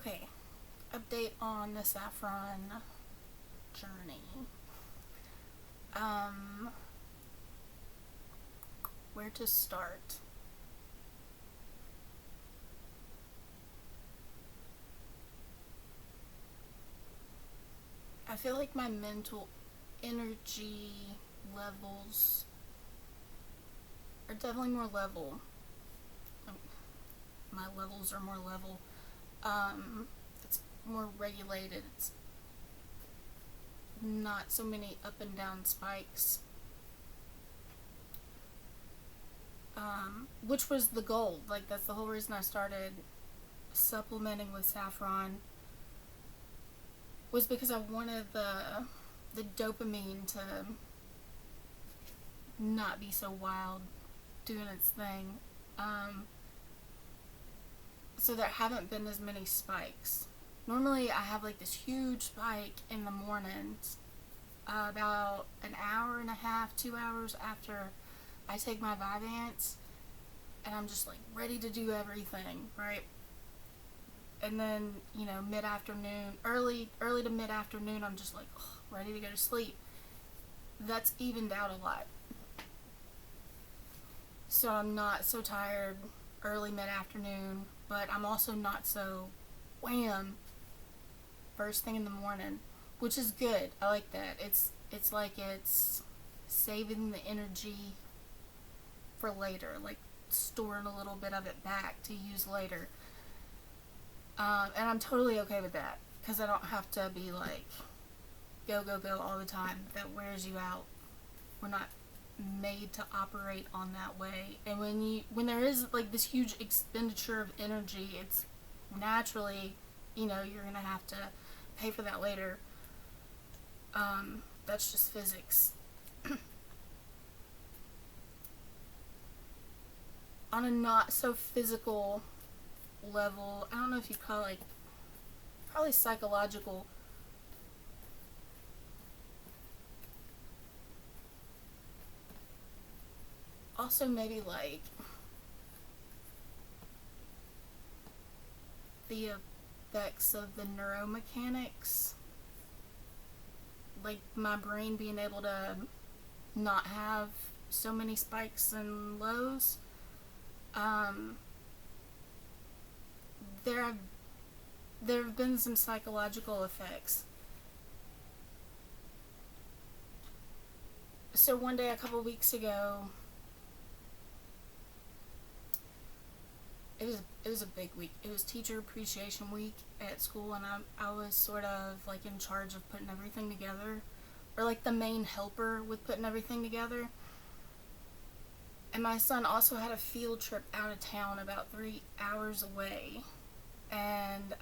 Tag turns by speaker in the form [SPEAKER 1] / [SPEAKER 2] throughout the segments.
[SPEAKER 1] Okay, update on the saffron journey. Um, where to start? I feel like my mental energy levels are definitely more level. My levels are more level. It's more regulated. It's not so many up and down spikes. Which was the goal. Like, that's the whole reason I started supplementing with saffron, was because I wanted the dopamine to not be so wild doing its thing. So there haven't been as many spikes. Normally I have like this huge spike in the mornings, about an hour and a half, 2 hours after I take my Vyvanse, and I'm just like ready to do everything, right? And then, mid-afternoon, early to mid-afternoon, I'm just like, ready to go to sleep. That's evened out a lot. So I'm not so tired early mid-afternoon, but I'm also not so wham first thing in the morning, which is good. I like that. It's like it's saving the energy for later, like storing a little bit of it back to use later. And I'm totally okay with that because I don't have to be like go go go all the time. That wears you out. We're not made to operate on that way. And when there is like this huge expenditure of energy, it's naturally, you're gonna have to pay for that later. That's just physics. On a not so physical level, I don't know if you call it, like, probably psychological. Also maybe like the effects of the neuromechanics, like my brain being able to not have so many spikes and lows. There have been some psychological effects. So one day a couple weeks ago, it was a big week. It was Teacher Appreciation Week at school, and I was sort of like in charge of putting everything together, or like the main helper with putting everything together. And my son also had a field trip out of town about 3 hours away, and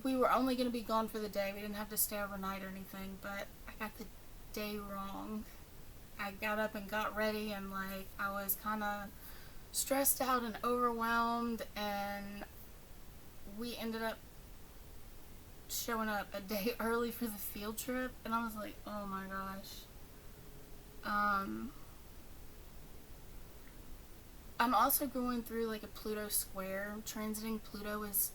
[SPEAKER 1] we were only going to be gone for the day. We didn't have to stay overnight or anything, but I got the day wrong. I got up and got ready, and like I was kind of stressed out and overwhelmed, and we ended up showing up a day early for the field trip, and I was like, oh my gosh. I'm also going through like a Pluto square. Transiting Pluto has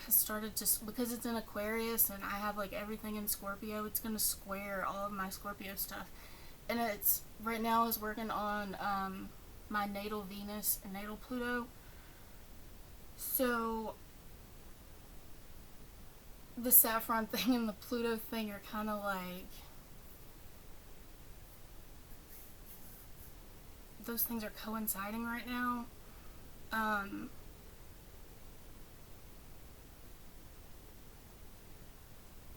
[SPEAKER 1] started to, because it's in Aquarius and I have like everything in Scorpio, it's gonna square all of my Scorpio stuff. And it's right now is working on my natal Venus and natal Pluto. So the saffron thing and the Pluto thing are kind of like, those things are coinciding right now.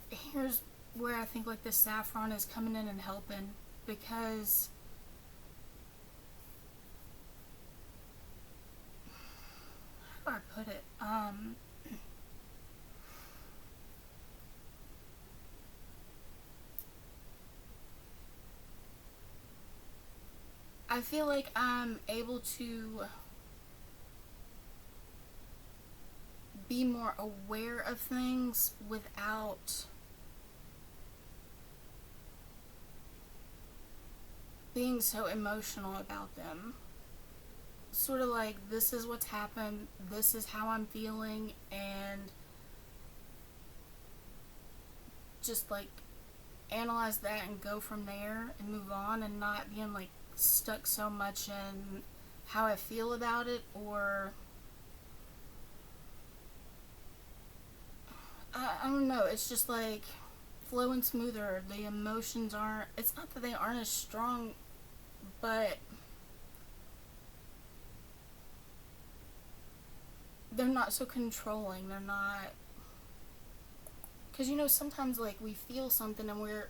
[SPEAKER 1] Here's where I think like the saffron is coming in and helping, because how do I put it? I feel like I'm able to be more aware of things without being so emotional about them. sort of like, this is what's happened, this is how I'm feeling, and just like analyze that and go from there and move on, and not being like stuck so much in how I feel about it, or I don't know, it's just like flowing smoother. The emotions aren't, it's not that they aren't as strong, but they're not so controlling. They're not, because sometimes like we feel something, and we're,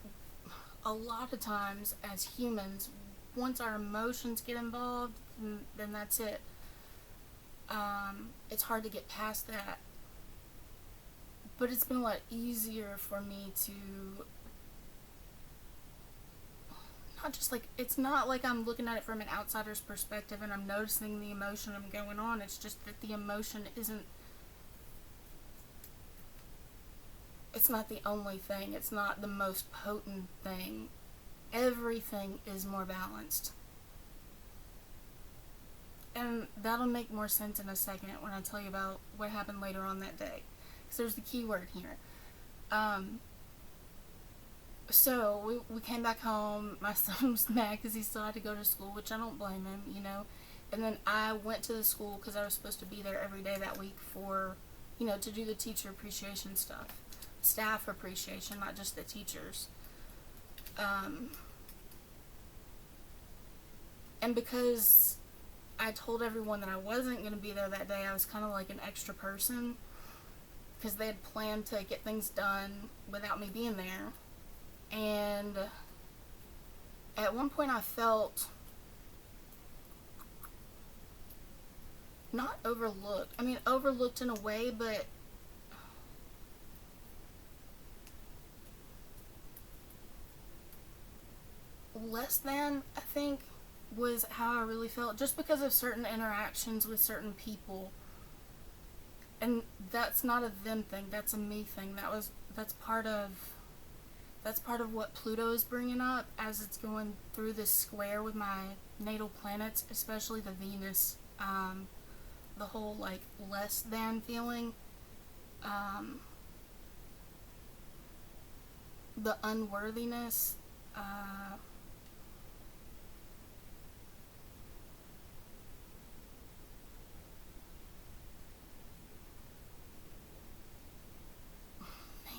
[SPEAKER 1] a lot of times as humans, once our emotions get involved, then that's it. It's hard to get past that. But it's been a lot easier for me to not just like, it's not like I'm looking at it from an outsider's perspective and I'm noticing the emotion I'm going on. It's just that the emotion isn't, it's not the only thing. It's not the most potent thing. Everything is more balanced. And that'll make more sense in a second when I tell you about what happened later on that day. Because there's the key word here. So we came back home. My son was mad because he still had to go to school, which I don't blame him. And then I went to the school because I was supposed to be there every day that week for, to do the teacher appreciation stuff. Staff appreciation, not just the teachers. And because I told everyone that I wasn't going to be there that day, I was kind of like an extra person, because they had planned to get things done without me being there. And at one point I felt not overlooked. I mean, overlooked in a way, but less than, I think, was how I really felt, just because of certain interactions with certain people. And that's not a them thing, that's a me thing. That's part of what Pluto is bringing up as it's going through this square with my natal planets, especially the Venus. The whole like less than feeling, the unworthiness,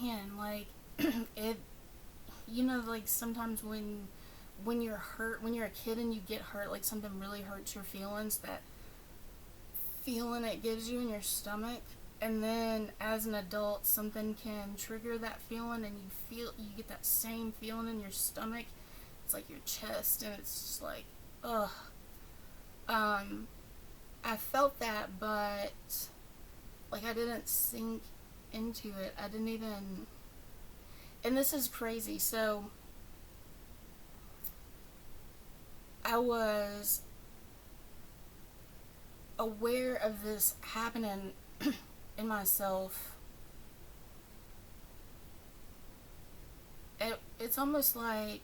[SPEAKER 1] man, like it, like sometimes when you're hurt, when you're a kid and you get hurt, like something really hurts your feelings, that feeling it gives you in your stomach, and then as an adult something can trigger that feeling, and you get that same feeling in your stomach. It's like your chest, and it's just like, ugh. I felt that, but like I didn't sink into it. I didn't even, and this is crazy. So I was aware of this happening in myself. It's almost like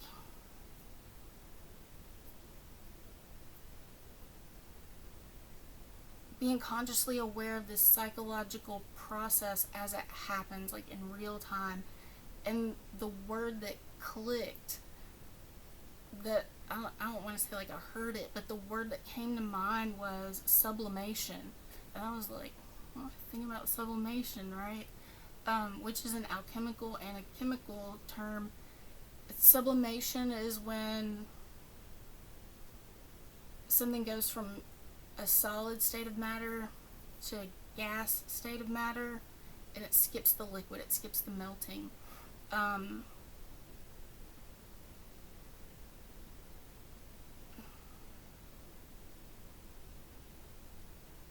[SPEAKER 1] being consciously aware of this psychological process as it happens, like in real time. And the word that clicked, that I don't want to say like I heard it, but the word that came to mind was sublimation. And I was like, well, think about sublimation, right? Which is an alchemical and a chemical term. Sublimation is when something goes from a solid state of matter to a gas state of matter, and it skips the liquid, it skips the melting.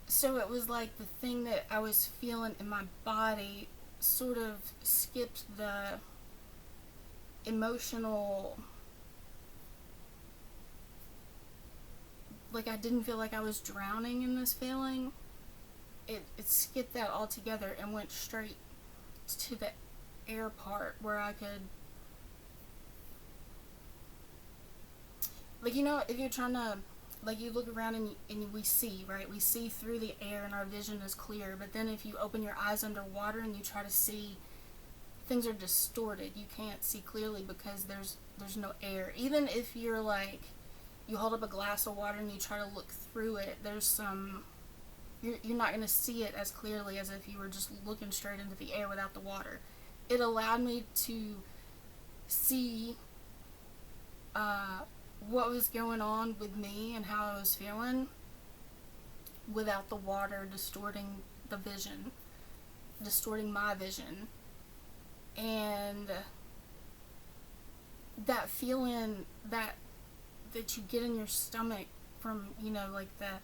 [SPEAKER 1] So it was like the thing that I was feeling in my body sort of skipped the emotional, like I didn't feel like I was drowning in this feeling. It skipped that altogether and went straight to the air part, where I could, like, if you're trying to like you look around and we see, right? We see through the air and our vision is clear. But then if you open your eyes underwater and you try to see, things are distorted. You can't see clearly because there's no air. Even if you're like, you hold up a glass of water and you try to look through it, there's some, you're not going to see it as clearly as if you were just looking straight into the air without the water. It allowed me to see what was going on with me and how I was feeling without the water distorting the vision, distorting my vision. And that feeling that you get in your stomach from, you know, like the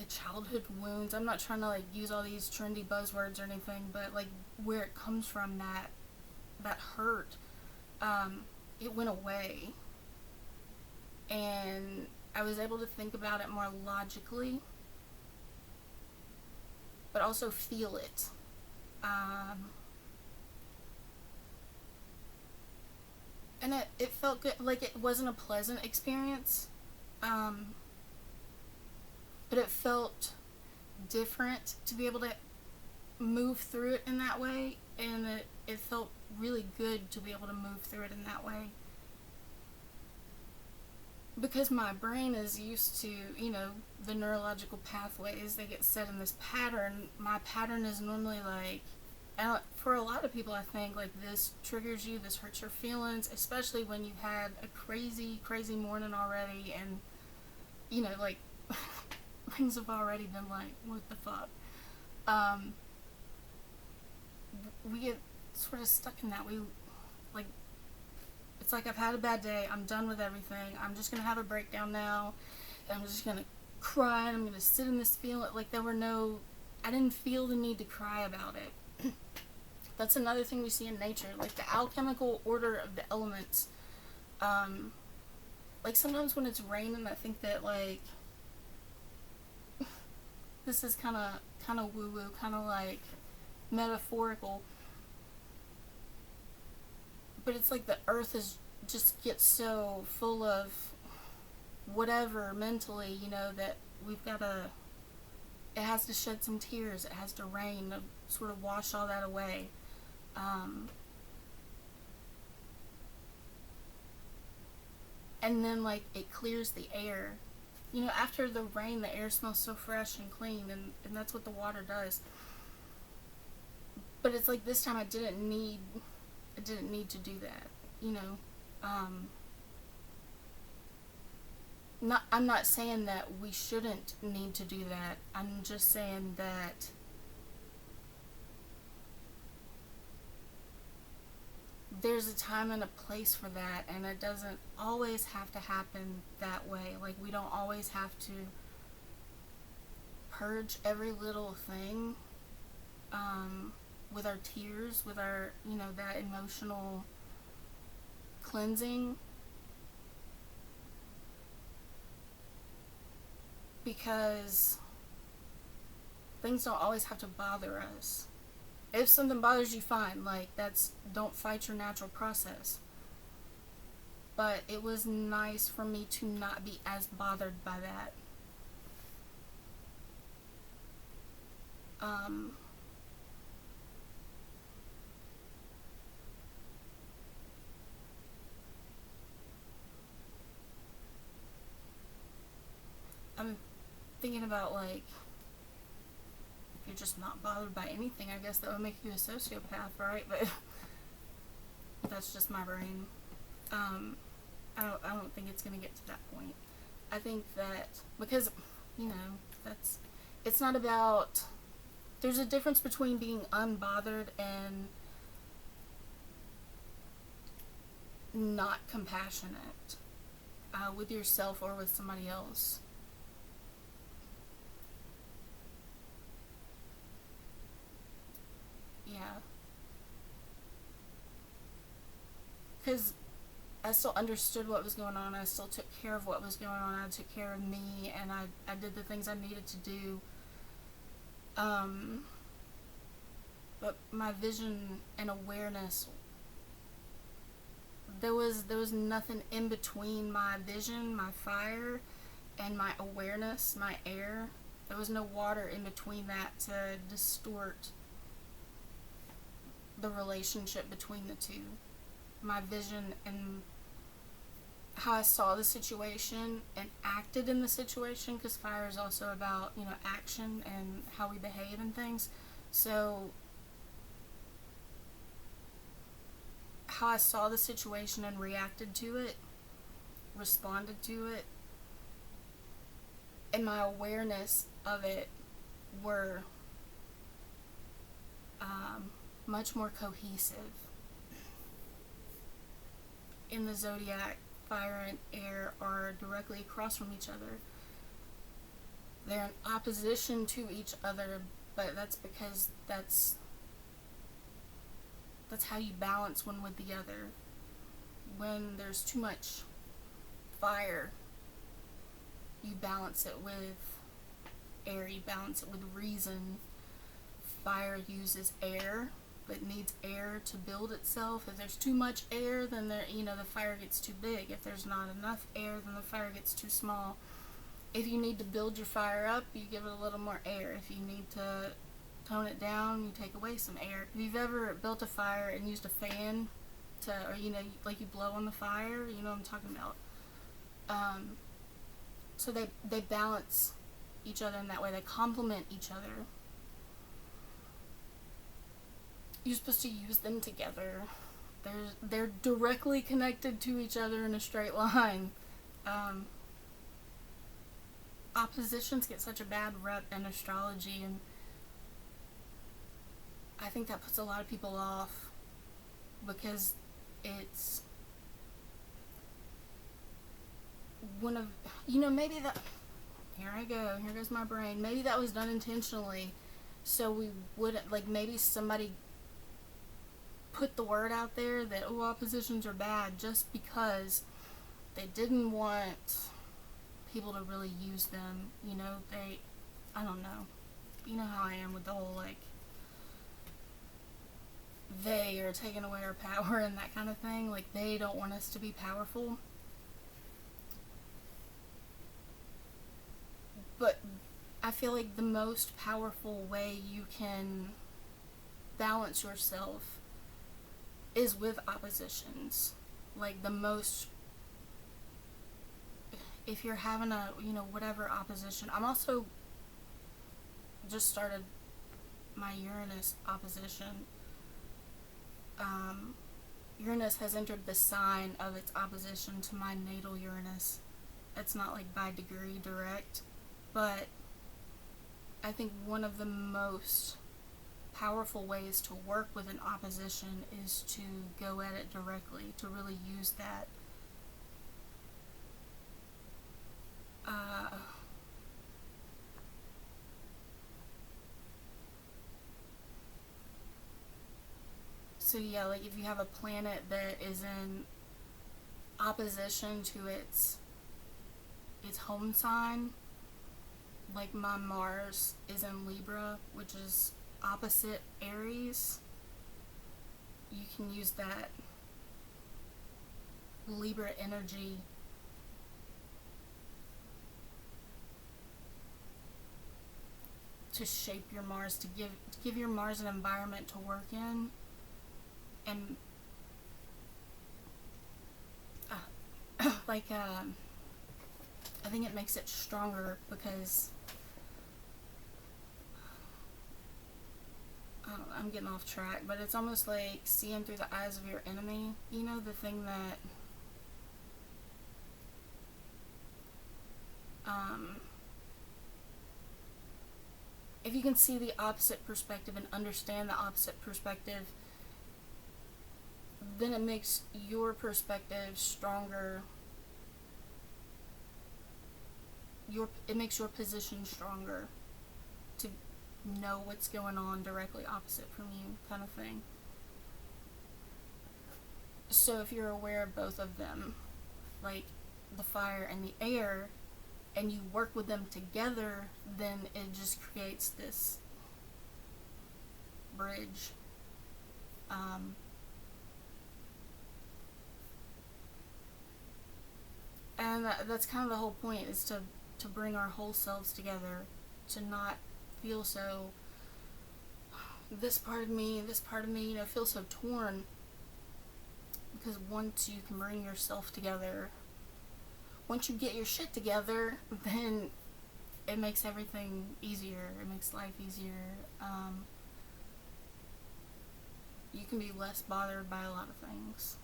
[SPEAKER 1] childhood wounds. I'm not trying to like use all these trendy buzzwords or anything, but like where it comes from, that hurt, it went away. And I was able to think about it more logically, but also feel it. And it felt good. Like, it wasn't a pleasant experience, but it felt different to be able to move through it in that way, and it felt really good to be able to move through it in that way. Because my brain is used to, you know, the neurological pathways, they get set in this pattern. My pattern is normally like, for a lot of people, I think, like, this triggers you, this hurts your feelings, especially when you've had a crazy, crazy morning already, and, you know, like, things have already been like, what the fuck? We get sort of stuck in that. Like, it's like, I've had a bad day, I'm done with everything, I'm just gonna have a breakdown now, and I'm just gonna cry, and I'm gonna sit in this feeling. Like, I didn't feel the need to cry about it. That's another thing we see in nature, like the alchemical order of the elements. Like, sometimes when it's raining, I think that, like, this is kind of woo-woo, kind of like metaphorical, but it's like the earth just gets so full of whatever mentally, you know, that it has to shed some tears, it has to rain to sort of wash all that away. And then, like, it clears the air. You know, after the rain, the air smells so fresh and clean, and that's what the water does. But it's like, this time I didn't need to do that, you know. I'm not saying that we shouldn't need to do that. I'm just saying that there's a time and a place for that, and it doesn't always have to happen that way. Like, we don't always have to purge every little thing with our tears, with our, you know, that emotional cleansing, because things don't always have to bother us. If something bothers you, fine. Like, don't fight your natural process. But it was nice for me to not be as bothered by that. I'm thinking about, like, if you're just not bothered by anything, I guess that would make you a sociopath, right? But that's just my brain. I don't think it's gonna get to that point. I think that, because, you know, it's not about, there's a difference between being unbothered and not compassionate with yourself or with somebody else. Yeah. Because I still understood what was going on. I still took care of what was going on. I took care of me, and I did the things I needed to do. But my vision and awareness, there was nothing in between my vision, my fire, and my awareness, my air. There was no water in between that to distort the relationship between the two. My vision and how I saw the situation and acted in the situation, because fire is also about, action and how we behave and things. So how I saw the situation and reacted to it, responded to it, and my awareness of it were much more cohesive. In the zodiac, fire and air are directly across from each other. They're in opposition to each other, but that's because that's how you balance one with the other. When there's too much fire, you balance it with air, you balance it with reason. Fire uses air, but needs air to build itself. If there's too much air, then the fire gets too big. If there's not enough air, then the fire gets too small. If you need to build your fire up, you give it a little more air. If you need to tone it down, you take away some air. If you've ever built a fire and used a fan or like you blow on the fire, you know what I'm talking about. So they balance each other in that way. They complement each other. You're supposed to use them together. They're directly connected to each other in a straight line. Oppositions get such a bad rep in astrology, and I think that puts a lot of people off because it's one of, maybe that, here goes my brain, maybe that was done intentionally so we wouldn't, maybe somebody put the word out there that, oppositions are bad, just because they didn't want people to really use them. I don't know. You know how I am with the whole, they are taking away our power and that kind of thing. They don't want us to be powerful. But I feel like the most powerful way you can balance yourself is with oppositions. If you're having a, whatever opposition. I'm also just started my Uranus opposition. Uranus has entered the sign of its opposition to my natal Uranus. It's not by degree direct, but I think one of the most powerful ways to work with an opposition is to go at it directly, to really use that. So yeah, if you have a planet that is in opposition to its home sign, my Mars is in Libra, which is opposite Aries, you can use that Libra energy to shape your Mars, to give your Mars an environment to work in. And I think it makes it stronger because I'm getting off track, but it's almost like seeing through the eyes of your enemy. The thing that if you can see the opposite perspective and understand the opposite perspective, then it makes your perspective stronger. It makes your position stronger to know what's going on directly opposite from you, kind of thing. So if you're aware of both of them, the fire and the air, and you work with them together, then it just creates this bridge. And that's kind of the whole point, is to to bring our whole selves together, to not feel so, this part of me, feel so torn. Because once you can bring yourself together, once you get your shit together, then it makes everything easier. It makes life easier. You can be less bothered by a lot of things.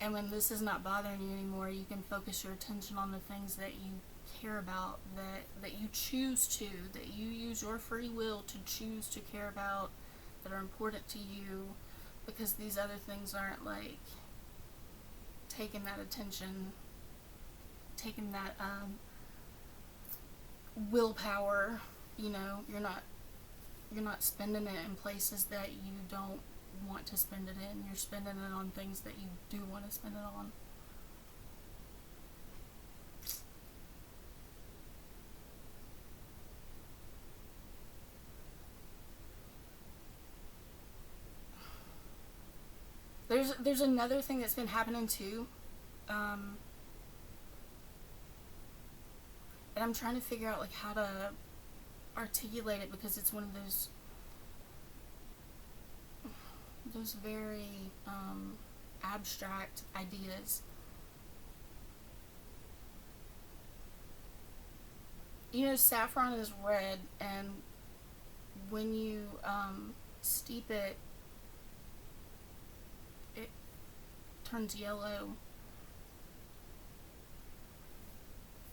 [SPEAKER 1] And when this is not bothering you anymore, you can focus your attention on the things that you care about, that you choose to, that you use your free will to choose to care about, that are important to you, because these other things aren't like taking that attention, taking that willpower. You know, you're not spending it in places that you don't want to spend it in. You're spending it on things that you do want to spend it on. There's another thing that's been happening too, and I'm trying to figure out like how to articulate it, because it's one of those very abstract ideas. You know, saffron is red, and when you steep it, it turns yellow.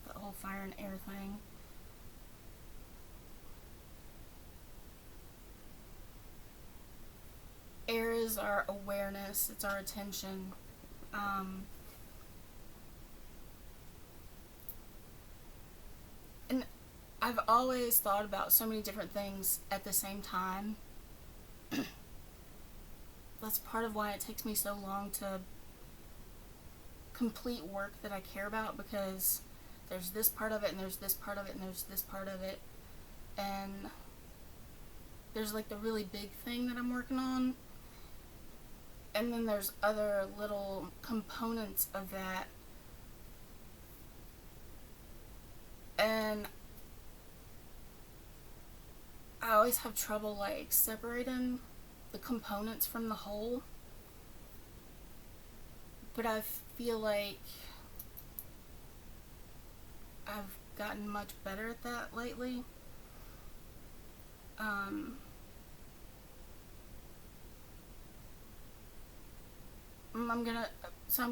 [SPEAKER 1] The whole fire and air thing. Air is our awareness, it's our attention. And I've always thought about so many different things at the same time. That's part of why it takes me so long to complete work that I care about, because there's this part of it, and there's this part of it, and there's this part of it, and there's like the really big thing that I'm working on, and then there's other little components of that, and I always have trouble like separating the components from the whole. But I feel like I've gotten much better at that lately. I'm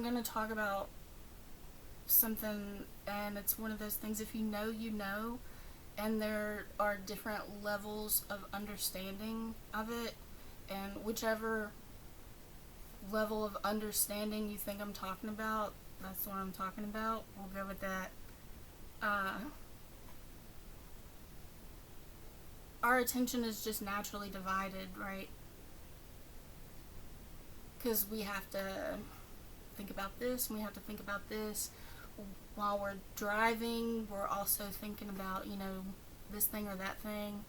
[SPEAKER 1] gonna talk about something, and it's one of those things, if you know, you know, and there are different levels of understanding of it, and whichever level of understanding you think I'm talking about, that's what I'm talking about. We'll go with that. Our attention is just naturally divided, right? Because we have to think about this, and we have to think about this. While we're driving, we're also thinking about, you know, this thing or that thing.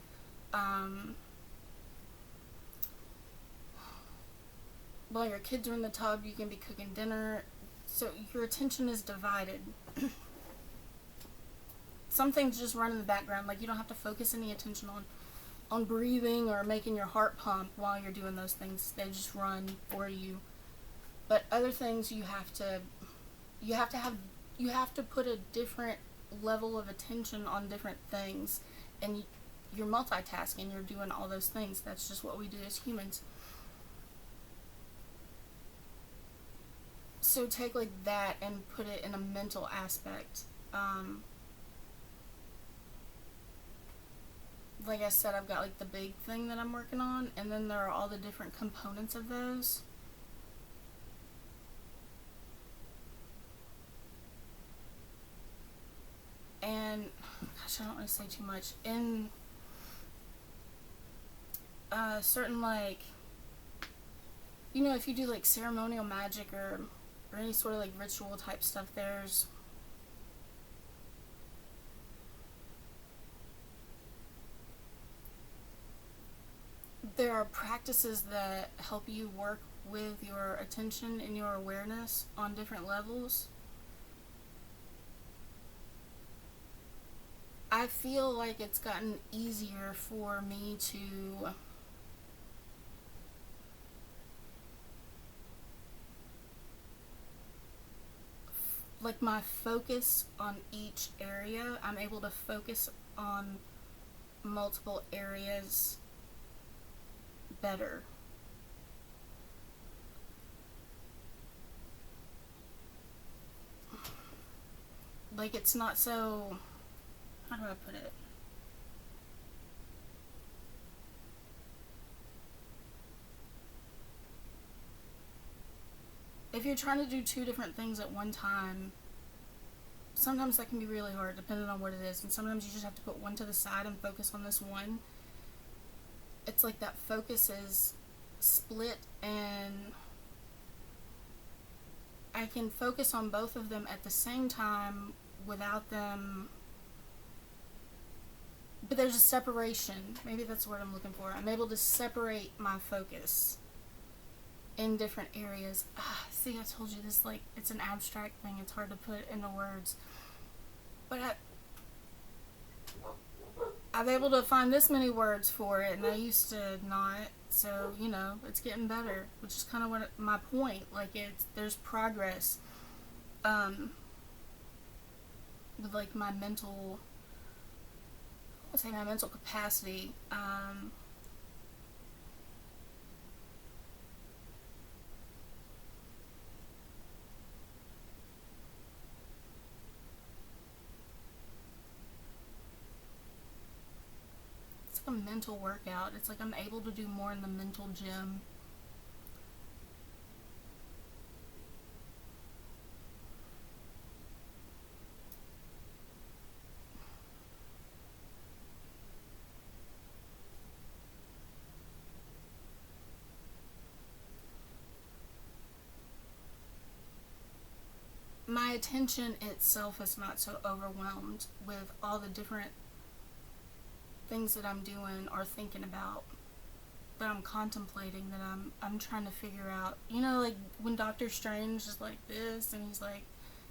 [SPEAKER 1] While your kids are in the tub, you can be cooking dinner. So your attention is divided. Some things just run in the background. Like, you don't have to focus any attention on breathing or making your heart pump while you're doing those things. They just run for you. But other things you have to put a different level of attention on different things, and you're multitasking, you're doing all those things. That's just what we do as humans. So take like that and put it in a mental aspect. Like I said, I've got like the big thing that I'm working on, and then there are all the different components of those. And gosh, I don't want to say too much. In certain, like, you know, if you do like ceremonial magic or any sort of like ritual type stuff, there are practices that help you work with your attention and your awareness on different levels, I feel like it's gotten easier for me to like my focus on each area. I'm able to focus on multiple areas better. Like it's not so, how do I put it? If you're trying to do two different things at one time, sometimes that can be really hard depending on what it is, and sometimes you just have to put one to the side and focus on this one. It's like that focus is split, and I can focus on both of them at the same time without them, but there's a separation. Maybe that's the word I'm looking for. I'm able to separate my focus in different areas. See, I told you this, like, it's an abstract thing. It's hard to put into words. But I'm able to find this many words for it, and I used to not. So, you know, it's getting better, which is kind of what my point. Like, there's progress with, like, my mental, let's say my mental capacity. It's like a mental workout. It's like I'm able to do more in the mental gym. My attention itself is not so overwhelmed with all the different things that I'm doing or thinking about, that I'm contemplating, that I'm trying to figure out. You know, like when Doctor Strange is like this and he's like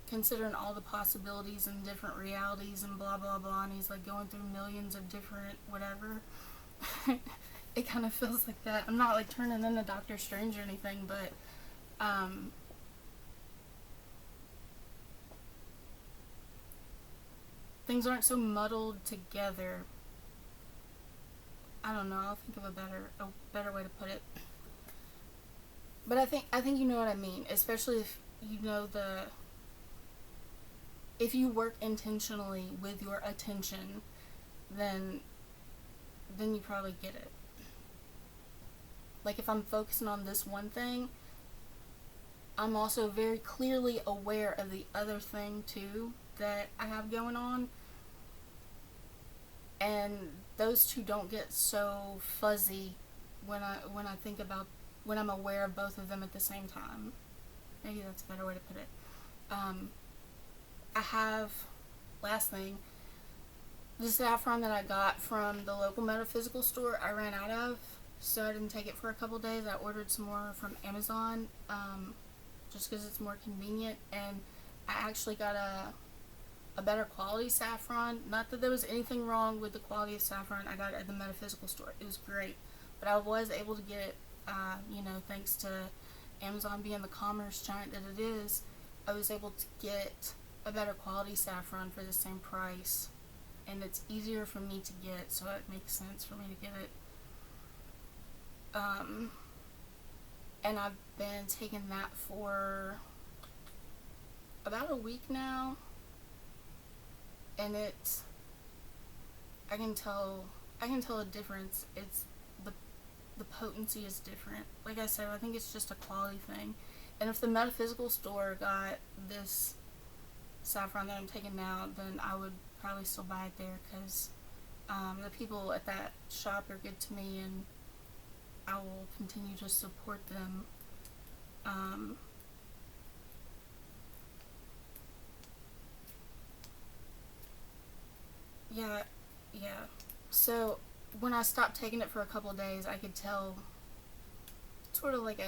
[SPEAKER 1] considering all the possibilities and different realities and blah blah blah, and he's like going through millions of different whatever. It kind of feels like that. I'm not like turning into Doctor Strange or anything, but things aren't so muddled together. I don't know. I'll think of a better way to put it. But I think you know what I mean. Especially if you know if you work intentionally with your attention, then you probably get it. Like if I'm focusing on this one thing, I'm also very clearly aware of the other thing too that I have going on. And those two don't get so fuzzy when I think about, when I'm aware of both of them at the same time. Maybe that's a better way to put it. I have, last thing, the saffron that I got from the local metaphysical store I ran out of, so I didn't take it for a couple days. I ordered some more from Amazon, just because it's more convenient, and I actually got a better quality saffron. Not that there was anything wrong with the quality of saffron I got at the metaphysical store. It was great, but I was able to get it, thanks to Amazon being the commerce giant that it is. I was able to get a better quality saffron for the same price, and it's easier for me to get, so it makes sense for me to get it. And I've been taking that for about a week now, and I can tell a difference. It's the potency is different. Like I said, I think it's just a quality thing. And if the metaphysical store got this saffron that I'm taking now, then I would probably still buy it there, because the people at that shop are good to me, and I will continue to support them. Yeah. So when I stopped taking it for a couple of days, I could tell sort of like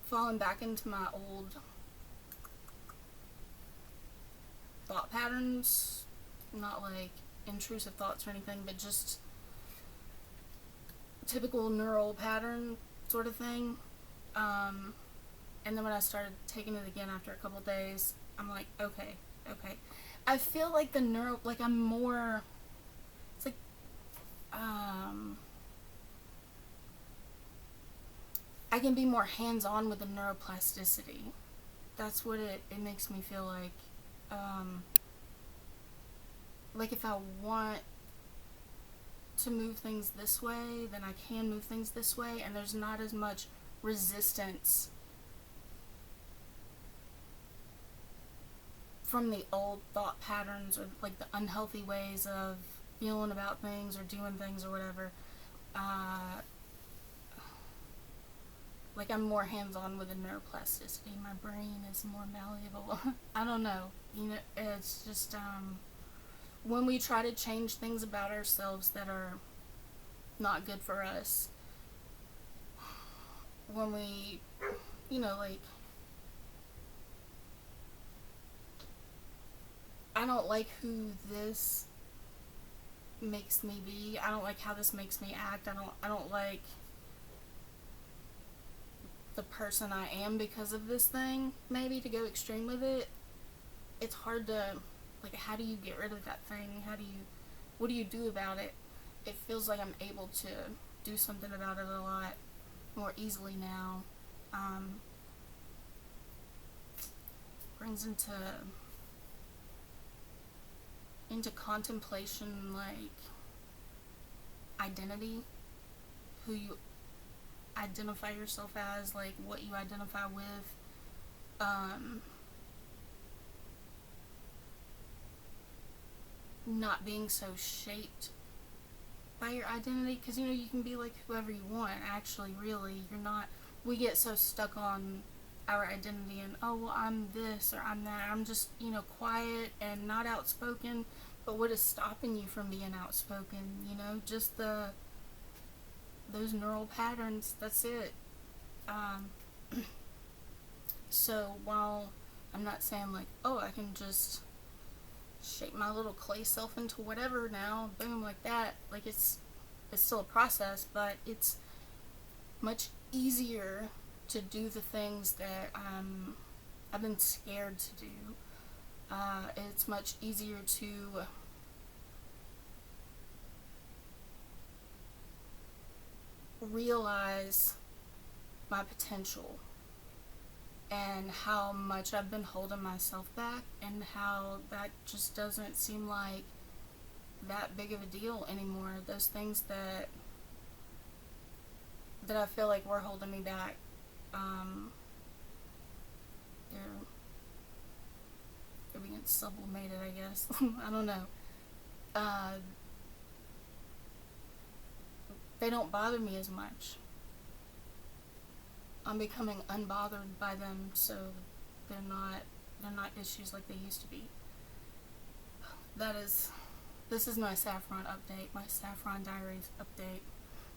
[SPEAKER 1] fallen back into my old thought patterns. Not like intrusive thoughts or anything, but just typical neural pattern sort of thing. And then when I started taking it again after a couple days, I'm like, okay. I feel like the neuro, like I'm more, it's like, I can be more hands-on with the neuroplasticity. That's what it makes me feel like. Like if I want to move things this way, then I can move things this way, and there's not as much resistance from the old thought patterns or like the unhealthy ways of feeling about things or doing things or whatever. Like I'm more hands-on with the neuroplasticity. My brain is more malleable. I don't know. It's just when we try to change things about ourselves that are not good for us, when we, like, I don't like who this makes me be. I don't like how this makes me act. I don't like the person I am because of this thing. Maybe to go extreme with it, it's hard to, like, how do you get rid of that thing? What do you do about it? It feels like I'm able to do something about it a lot more easily now. Brings into contemplation, like, identity, who you identify yourself as, like what you identify with. Not being so shaped by your identity, because you can be like whoever you want. Actually, really, you're not. We get so stuck on our identity and, oh well, I'm this or I'm that. I'm just quiet and not outspoken. But what is stopping you from being outspoken? Just those neural patterns. That's it. So while I'm not saying like, oh, I can just shape my little clay self into whatever now, boom, like that, like it's still a process, but it's much easier to do the things that I've been scared to do. It's much easier to realize my potential and how much I've been holding myself back, and how that just doesn't seem like that big of a deal anymore. Those things that I feel like were holding me back, they're being sublimated, I guess. I don't know. They don't bother me as much. I'm becoming unbothered by them, so they're not issues like they used to be. This is my Saffron update, my Saffron Diaries update.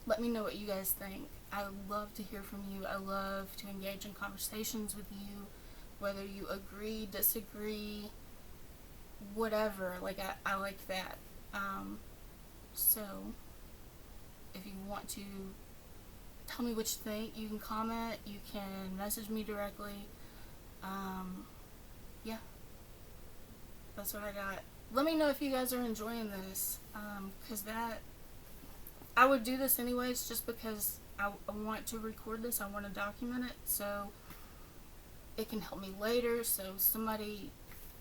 [SPEAKER 1] Let me know what you guys think. I love to hear from you. I love to engage in conversations with you, whether you agree, disagree, whatever. Like, I like that. So if you want to tell me what you think, you can comment, you can message me directly. Yeah, that's what I got. Let me know if you guys are enjoying this, because I would do this anyways, just because I want to record this. I want to document it so it can help me later, so somebody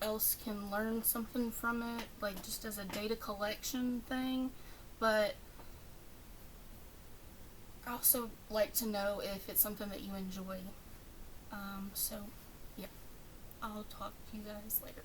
[SPEAKER 1] else can learn something from it, like just as a data collection thing. But I also like to know if it's something that you enjoy. So yeah, I'll talk to you guys later.